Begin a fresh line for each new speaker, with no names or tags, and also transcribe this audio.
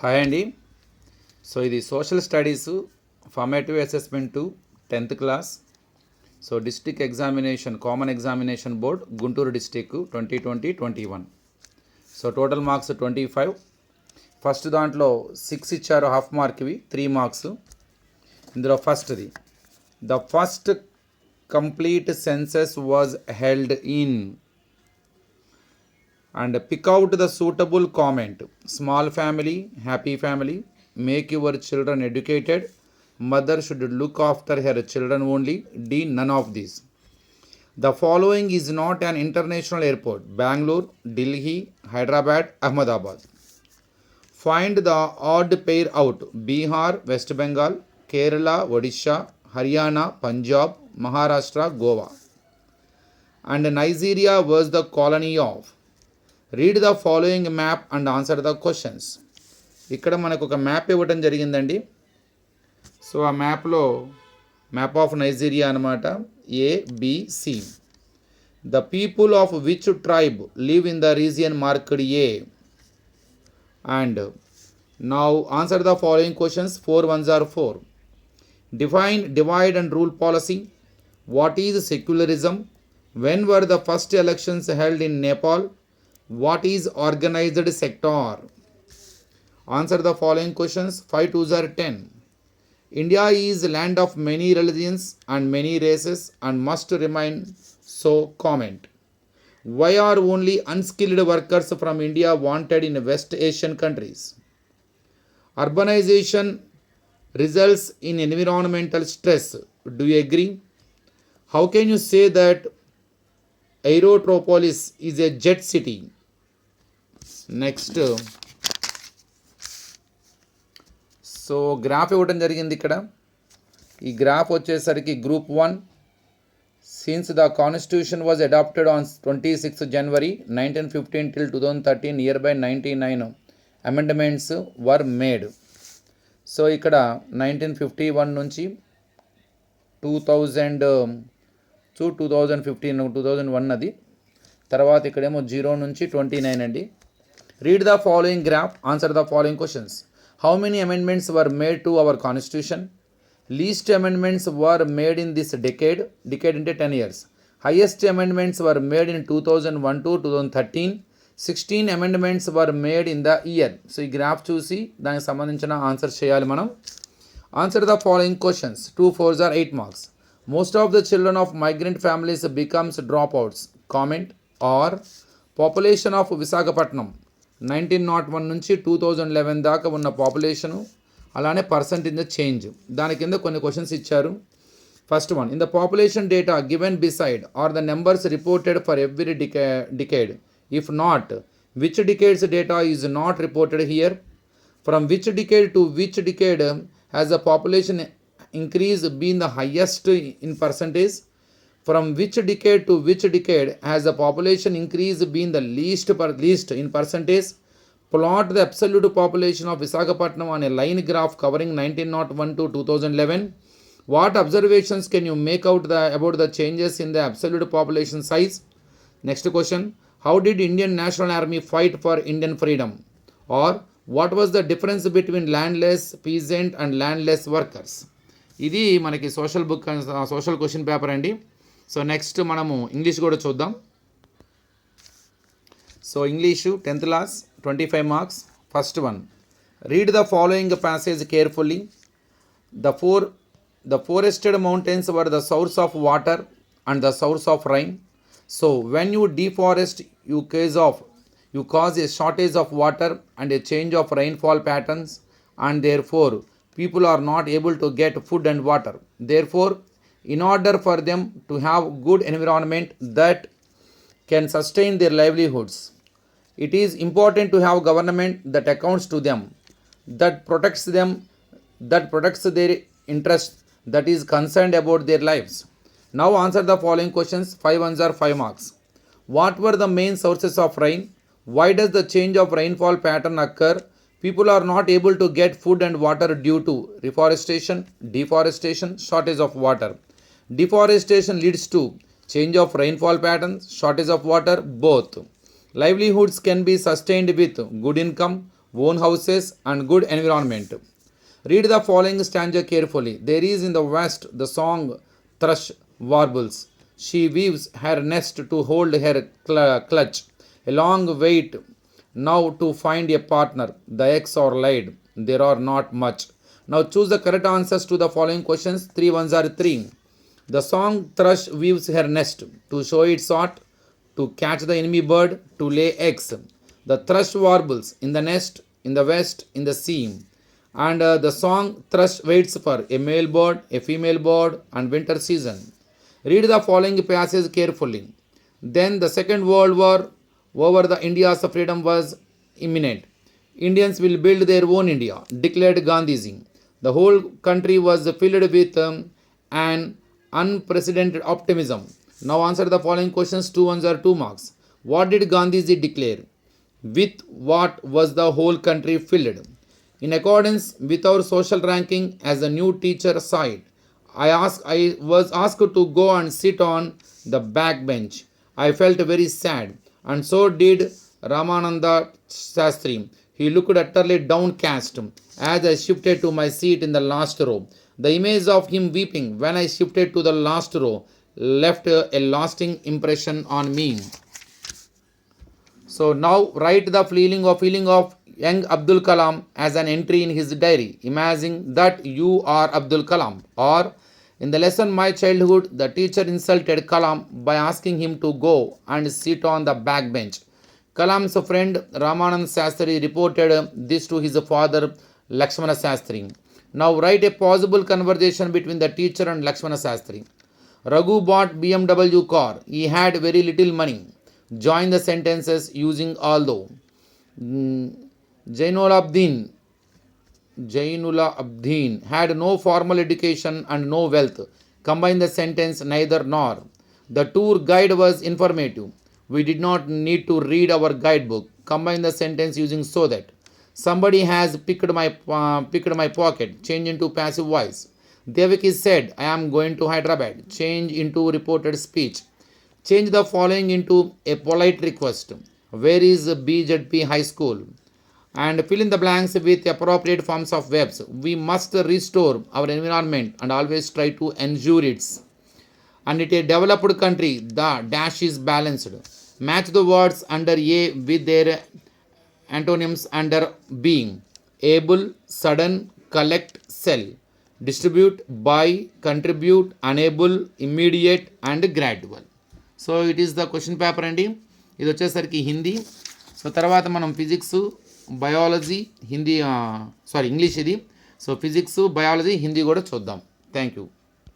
Hi అండి. So ఇది social studies formative assessment 10th class. So district examination common examination board Guntur district 2020-21. So total marks 25. First దాంట్లో 6 ఇచ్చారు, half మార్క్వి 3 marks. ఇందులో ఫస్ట్ది, the first complete census was held in and pick out the suitable comment. Small family, happy family, make your children educated, mother should look after her children only. D, none of these. The following is not an international airport: Bangalore, Delhi, Hyderabad, Ahmedabad. Find the odd pair out: Bihar, West Bengal, Kerala, Odisha, Haryana, Punjab, Maharashtra, Goa. And Nigeria was the colony of. Read the following map and answer the questions. ఇక్కడ మనకు ఒక map ఇవ్వడం జరిగిందండి. So ఆ మ్యాప్లో map of Nigeria అనమాట, ABC. The people of which tribe live in the region marked A. And now answer the following questions. 4 ones are 4. Define divide and rule policy. What is secularism? When were the first elections held in Nepal? What is organized sector? Answer the following questions. 5 2s are 10. India is land of many religions and many races and must remain so. Comment. Why are only unskilled workers from India wanted in West Asian countries? Urbanization results in environmental stress. Do you agree? How can you say that Aerotropolis is a jet city? Next, so graph ఇవ్వడం జరిగింది ఇక్కడ. ఈ graph వచ్చేసరికి group 1, since the constitution was adopted on 26 January 1915 till 2013, near by 99 amendments were made. So ఇక్కడ 1951 నుంచి 2001 అది. తర్వాత ఇక్కడేమో 0 నుంచి 29 అండి. Read the following graph, answer the following questions. How many amendments were made to our constitution? Least amendments were made in this decade into 10 years. Highest amendments were made in 2001 to 2013. 16 amendments were made in the year. So ఈ graph చూసి దానికి సంబంధించిన answer చేయాలి మనం. Answer the following questions. 2 4s are 8 marks. Most of the children of migrant families becomes dropouts. Comment. Or population of Visakhapatnam 1901 నుంచి 2011 దాకా ఉన్న population, అలానే పర్సెంటేజ్ చేంజ్. దాని కింద కొన్ని క్వశ్చన్స్ ఇచ్చారు. First one, in the population data given beside are the numbers reported for every decade. If not, which decades data is not reported here? From which decade to which decade has the population increase been the highest in percentage? From which decade to which decade has the population increase been the least in percentage? Plot the absolute population of Visakhapatnam on a line graph covering 1901 to 2011. What observations can you make out about the changes in the absolute population size? Next question, how did Indian National Army fight for Indian freedom? Or what was the difference between landless peasant and landless workers? ఇది మనకి social question paper అండి. So next మనము English కూడా చూద్దాం. So English 10th class 25 marks. First one, read the following passage carefully. The forested mountains were the source of water and the source of rain. So when you deforest, you cause a shortage of water and a change of rainfall patterns, and therefore people are not able to get food and water. Therefore, in order for them to have good environment that can sustain their livelihoods, it is important to have government that accounts to them, that protects their interests, that is concerned about their lives. Now answer the following questions. 5 ones are 5 marks. What were the main sources of rain? Why does the change of rainfall pattern occur? People are not able to get food and water due to reforestation, deforestation, shortage of water. Deforestation leads to change of rainfall patterns, shortage of water, both. Livelihoods can be sustained with good income. own houses, and good environment. Read the following stanza carefully. There is in the west the song thrush warbles. She weaves her nest to hold her clutch. A long wait now to find a partner. The eggs are laid. There are not much. Now choose the correct answers to the following questions. 3 ones are 3. The song thrush weaves her nest to show its art, to catch the enemy bird, to lay eggs. The thrush warbles in the nest, in the west, in the sea. And the song thrush waits for a male bird, a female bird, and winter season. Read the following passage carefully. Then the Second World War over the India's freedom was imminent. Indians will build their own India, declared Gandhiji. The whole country was filled with an unprecedented optimism. Now answer the following questions. 2 ones are 2 marks. What did Gandhiji declare? With what was the whole country filled? In accordance with our social ranking as a new teacher side, I was asked to go and sit on the back bench. I felt very sad, and so did Ramananda Shastri. He looked utterly downcast as I shifted to my seat in the last row. The image of him weeping when I shifted to the last row left a lasting impression on me. So now write the feeling of young Abdul Kalam as an entry in his diary. Imagine that you are Abdul Kalam. Or in the lesson My Childhood, the teacher insulted Kalam by asking him to go and sit on the back bench. Kalam's friend Ramanand Shastri reported this to his father Lakshmana Shastri. Now write a possible conversation between the teacher and Lakshmana Shastri. Raghu bought BMW car. He had very little money. Join the sentences using although. Jainullah Abdin had no formal education and no wealth. Combine the sentence neither nor. The tour guide was informative. We did not need to read our guidebook. Combine the sentence using so that. Somebody has picked my pocket. Change into passive voice. Devaki said, I am going to Hyderabad. Change into reported speech. Change the following into a polite request. Where is BZP High School? And fill in the blanks with appropriate forms of verbs. We must restore our environment and always try to ensure its. And in a developed country, the dash is balanced. Match the words under A with their antonyms under being. Able, sudden, collect, sell. Distribute, buy, contribute, unable, immediate, and gradual. So it is the question paper అండి. ఇది వచ్చేసరికి Hindi. So తర్వాత మనం physics, biology, English ఇది. So physics, biology, Hindi కూడా చూద్దాం. Thank you.